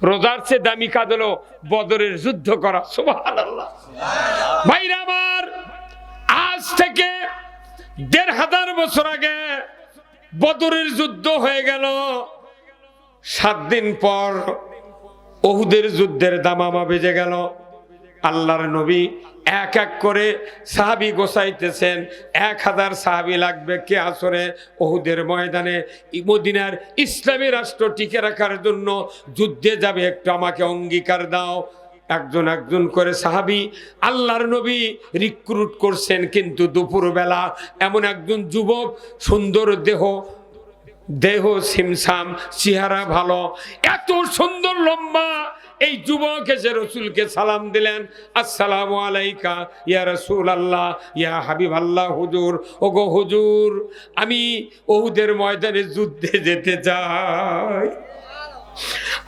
রোজার চেয়ে দামি কাজ হলো বদরের যুদ্ধ করা। সুবহানাল্লাহ। ভাইরা আমার, আজ থেকে ১৫০০ বছর আগে বদরের যুদ্ধ হয়ে গেল। ৭ দিন পর উহুদের যুদ্ধের দামামা বেজে গেল। আল্লাহর নবী এক এক করে সাহাবী গোছাইতেছেন। ১০০০ সাহাবী লাগবে কে আসরে উহুদের ময়দানে মদিনার ইসলামী রাষ্ট্র টিকে রাখার জন্য যুদ্ধে যাবে, একটু আমাকে অঙ্গীকার দাও। একজন একজন করে সাহাবী আল্লাহর নবী রিক্রুট করছেন। কিন্তু দুপুরবেলা এমন একজন যুবক, সুন্দর দেহ সিমসাম, চেহারা ভালো, এত সুন্দর লম্বা, এই যুবক এসে রসুলকে সালাম দিলেন, আসসালামু আলাইকা ইয়া রাসূলুল্লাহ, ইয়া হাবিবাল্লাহ। হুজুর, ওগো হুজুর, আমি উহুদের ময়দানে যুদ্ধে যেতে চাই।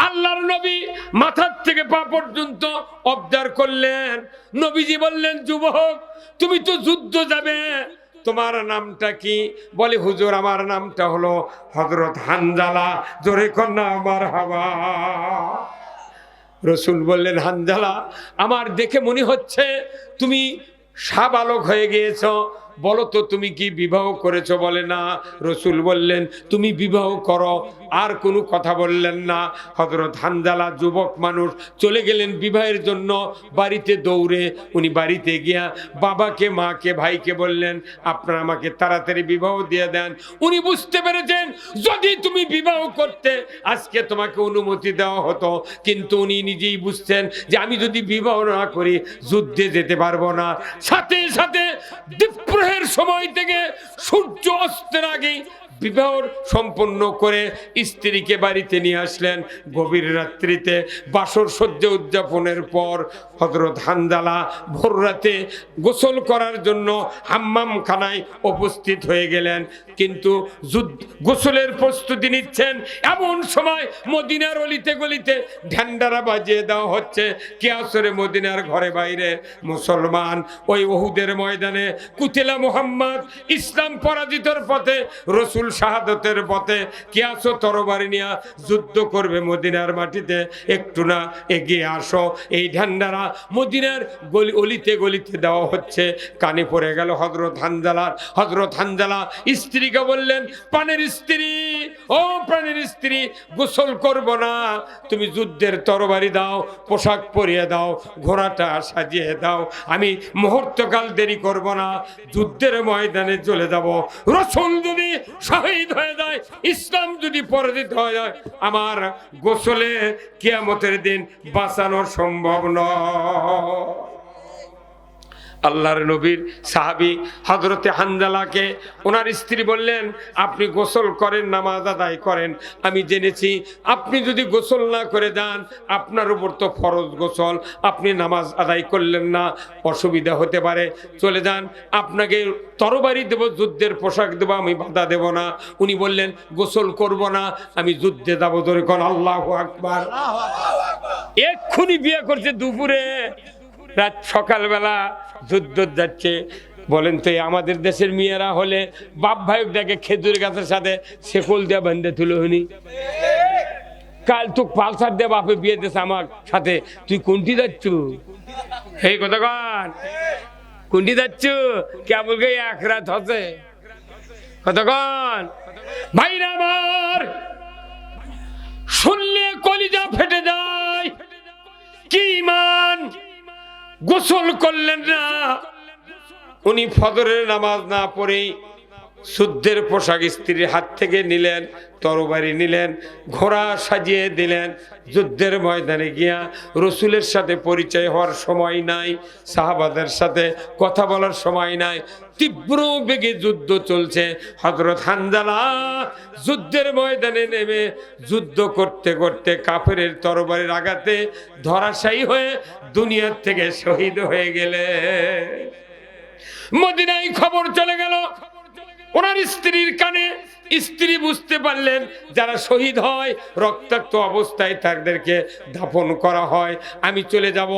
আল্লাহর নবী মাথার থেকে পা পর্যন্ত অবজার করলেন। নবীজি বললেন, যুবক, তুমি তো যুদ্ধ যাবে, তোমার নামটা কি? বলে, হুজুর, আমার নামটা হলো হযরত হানজালা। জোরে কন্যা মারহাবা। রসুল বললেন, হানজালা, আমার দেখে মনে হচ্ছে তুমি সাবালক হয়ে গিয়েছ, বলো তো তুমি কি বিবাহ করেছো? বলে, না। রসুল বললেন, তুমি বিবাহ করো। আর কোনো কথা বললেন না। হযরত হানজালা যুবক মানুষ চলে গেলেন বিবাহের জন্য। বাড়িতে দৌড়ে উনি বাড়িতে গিয়া বাবাকে, মাকে, ভাইকে বললেন, আপনারা আমাকে তাড়াতাড়ি বিবাহ দিয়ে দেন। উনি বুঝতে পেরেছেন যদি তুমি বিবাহ করতে আজকে তোমাকে অনুমতি দেওয়া হতো, কিন্তু উনি নিজেই বুঝছেন যে আমি যদি বিবাহ না করি যুদ্ধে যেতে পারবো না। সাথে সাথে দ্বীপ্রহের সময় থেকে সূর্য অস্তের আগে বিবাহ সম্পন্ন করে স্ত্রীকে বাড়িতে নিয়ে আসলেন। গভীর রাত্রিতে বাসর সজ্জা উদযাপনের পর হযরত হানজালা ভোর রাতে গোসল করার জন্য হাম্মাম খানায় উপস্থিত হয়ে গেলেন। কিন্তু গোসলের প্রস্তুতি নিচ্ছেন, এমন সময় মদিনার অলিতে গলিতে ঢান্ডারা বাজিয়ে দেওয়া হচ্ছে। কিয়াসরে মদিনার ঘরে বাইরে মুসলমান ওই উহুদের ময়দানে কুতিলা মুহাম্মদ, ইসলাম পরাজিতর পথে, রসুল শাহাদতের পথে। কিয়াসো তরবারি নিয়ে যুদ্ধ করবে মদিনার মাটিতে, একটু না এগিয়ে আসো। এই ঢান্ডারা মদিনার অলিতে গলিতে দেওয়া হচ্ছে। কানে পড়ে গেল হযরত হানজালার। হযরত হানজালা স্ত্রীকে বললেন, প্রাণের স্ত্রী, ও প্রাণের স্ত্রী, গোসল করব না, তুমি যুদ্ধের তরবারি দাও, পোশাক পরিয়ে দাও, ঘোড়াটা সাজিয়ে দাও, আমি মুহূর্তকাল দেরি করব না, যুদ্ধের ময়দানে চলে যাব। রাসূল যদি শহীদ হয়ে যায়, ইসলাম যদি পরাজিত হয়ে যায়, আমার গোসলে কিয়ামতের দিন বাঁচানো সম্ভব নয়। আল্লাহর নবীর সাহাবী হযরতে হানজালাকে ওনার স্ত্রী বললেন, আপনি গোসল করেন, নামাজ আদায় করেন। আমি জেনেছি আপনি যদি গোসল না করে যান, আপনার উপর তো ফরজ গোসল, আপনি নামাজ আদায় করলেন না, অসুবিধা হতে পারে, চলে যান, আপনাকে তরবারি দেব, যুদ্ধের পোশাক দেবো, আমি বাধা দেব না। উনি বললেন, গোসল করব না, আমি যুদ্ধে যাব। ধরে কোন আল্লাহু আকবার। এক্ষুনি বিয়ে করছে, দুপুরে রাত সকালবেলা যুদ্ধ যাচ্ছে। বলেন তো, আমাদের দেশের মেয়েরা হলে বাপ ভাই দেখে খেজুর গাছের সাথে শেকল দিয়ে বান্ধে তুলে হনি, কাল তো পালসার দিয়ে বাপে বিয়ে দিয়েছে আমার সাথে, তুই কোনটি যাচ্ছ? এই কথা কন, কোনটি যাচ্ছ? কেবল গে এক রাত হচ্ছে, কথা কন। ভাইরা আমার, শুনলে কলিজা ফেটে যায়। কি ঈমান! গোসল করলেন না উনি, ফজরের নামাজ না পড়েই যুদ্ধের পোশাক স্ত্রীর হাত থেকে নিলেন, তরবারি নিলেন, ঘোড়া সাজিয়ে দিলেন। যুদ্ধের ময়দানে গিয়া রসুলের সাথে পরিচয় হওয়ার সময় নাই, সাহাবাদের সাথে কথা বলার সময় নাই, তীব্র বেগে যুদ্ধ চলছে। হযরত হানজালা যুদ্ধের ময়দানে নেমে যুদ্ধ করতে করতে কাফেরের তরবারির আঘাতে ধরাশায়ী হয়ে দুনিয়ার থেকে শহীদ হয়ে গেলে। মদিনায় খবর চলে গেল, ওনার স্ত্রীর কানে স্ত্রী বুঝতে পারলেন যারা শহীদ হয় রক্তাক্ত অবস্থায় তাদেরকে দাফন করা হয়, আমি চলে যাব।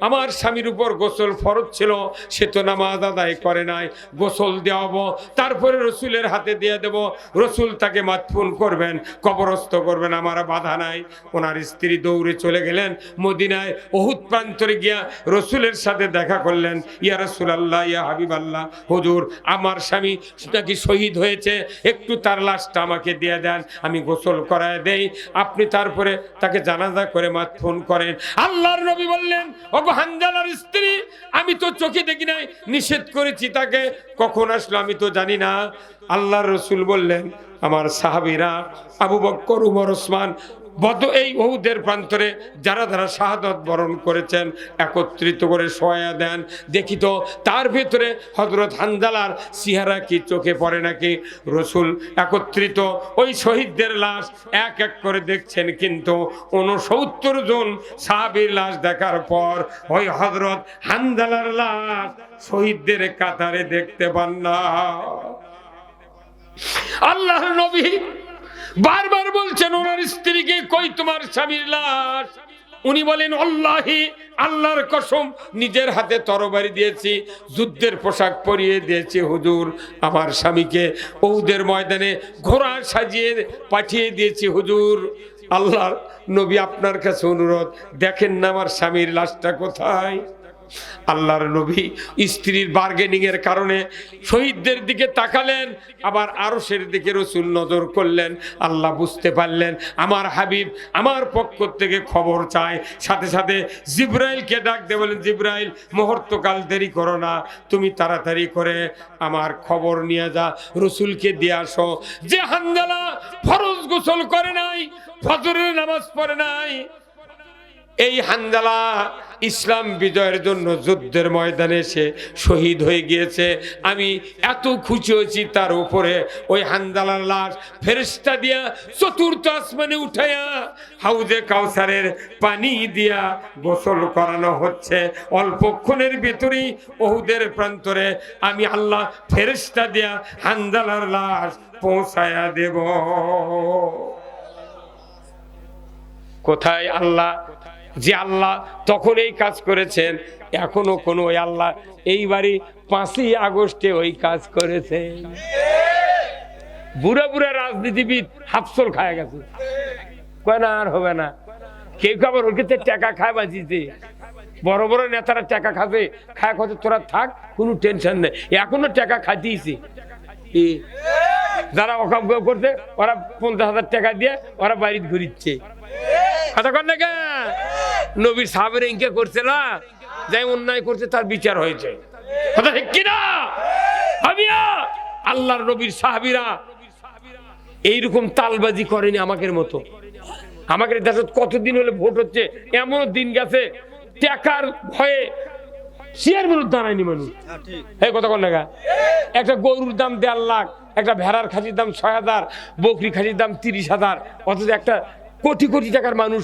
আমার স্বামীর উপর গোসল ফরজ ছিল, সে তো নামাজ আদায় করে নাই, গোসল দেওয়াবো, তারপরে রসুলের হাতে দিয়ে দেব, রসুল তাকে মাদফুন করবেন, কবরস্থ করবেন, আমার বাধা নাই। ওনার স্ত্রী দৌড়ে চলে গেলেন মদিনায়, উহুদ প্রান্তরে গিয়া রসুলের সাথে দেখা করলেন। ইয়া রাসূলুল্লাহ, ইয়া হাবিবাল্লাহ, হুজুর আমার স্বামী নাকি শহীদ হয়েছে, একটু তার লাশটা আমাকে দিয়ে দেন, আমি গোসল করায় দেই, আপনি তারপরে তাকে জানাজা করে মাদফুন করেন। আল্লাহর নবী বললেন, ওগো হানজালার স্ত্রী, আমি তো চোখে দেখি নাই, নিষেধ করেছি তাকে, কখন আসলো আমি তো জানি না। আল্লাহর রসুল বললেন, আমার সাহাবীরা আবু বকর, উমর, ওসমান এই উহুদের প্রান্তরে যারা যারা শাহাদাত বরণ করেছেন একত্রিত করে শোয়া দেন, দেখি তো তার ভেতরে হযরত হানজালার চেহারা কি চোখে পড়ে নাকি। রসুল একত্রিত ওই শহীদদের লাশ এক এক করে দেখছেন, কিন্তু 69 জন সাহাবীর লাশ দেখার পর ওই হযরত হানজালার লাশ শহীদদের কাতারে দেখতে পান না। আল্লাহর নবী বারবার বলছেন ওনার স্ত্রীকে, কই তোমার স্বামীর লাশ? উনি বলেন, আল্লাহি, আল্লাহর কসম, নিজের হাতে তরবারি দিয়েছি, যুদ্ধের পোশাক পরিয়ে দিয়েছি হুজুর, আমার স্বামীকে উহুদের ময়দানে ঘোড়া সাজিয়ে পাঠিয়ে দিয়েছি হুজুর। আল্লাহর নবী আপনার কাছে অনুরোধ, দেখেন না আমার স্বামীর লাশটা কোথায়। আল্লাহর নবী স্ত্রীর বার্গেনিং এর কারণে শহীদদের দিকে তাকালেন, আবার আরশের দিকে রসুল নজর করলেন। আল্লাহ বুঝতে পারলেন আমার হাবিব আমার পক্ষ থেকে খবর চায়, সাথে সাথে জিব্রাইলকে ডাক দিয়ে বলেন, জিব্রাইল, মুহূর্তকাল দেরি করো না, তুমি তাড়াতাড়ি করে আমার খবর নিয়ে যা, রসুলকে দিয়ে আসো যে হানজালা ফরজ গোসল করে নাই, ফজরের নামাজ পড়ে নাই। এই হানজালা ইসলাম বিজয়ের জন্য যুদ্ধের ময়দানে এসে শহীদ হয়ে গিয়েছে। আমি এত খুশি হয়েছি, তার উপরে ওই হানজালার লাশ ফেরেশতা দিয়া চতুর্থ আসমানে উঠাইয়া হাউজে কাউসারের পানি দিয়া গোসল করানো হচ্ছে। অল্পক্ষণের ভিতরেই উহুদের প্রান্তরে আমি আল্লাহ ফেরেশতা দিয়া হানজালার লাশ পৌঁছায়া দেব। কোথায় আল্লাহ? যে আল্লাহ তখন এই কাজ করেছেন, এখনো কোন ওই আল্লাহ এইবারই 5ই আগস্টে ওই কাজ করেছেন। বুড়া বুড়া রাজনীতিবিদ হাফসল খায় গেছে, কয় না আর হবে না। কেউ আবার ওর ক্ষেত্রে টাকা খায় বাঁচিতে, বড় বড় নেতারা টাকা খাবে, খায় কত তোরা থাক, কোনো টেনশন নেই, এখনো টাকা খাইতেইছে। যারা অকাম করছে ওরা 50,000 টাকা দিয়ে ওরা বাড়ি ঘুরিচ্ছে। নবীর সাহাবের ইনকে করছে না, যাই অন্যায় করছে তার বিচার হয়েছে কিনা। আল্লাহর নবীর সাহাবীরা এইরকম তালবাজি করেনি আমাদের মতো। আমাদের দেশে কতদিন হলে ভোট হচ্ছে, এমন দিন গেছে টাকার ভয়ে শেয়ার মূল্য দাঁড়ায়নি মানুষ। এই কথা কন না, একটা গরুর দাম 1.5 লাখ, একটা ভেড়ার খাসির দাম 6,000, বকরি খাসির দাম 30,000, অথচ একটা কোটি কোটি টাকার মানুষ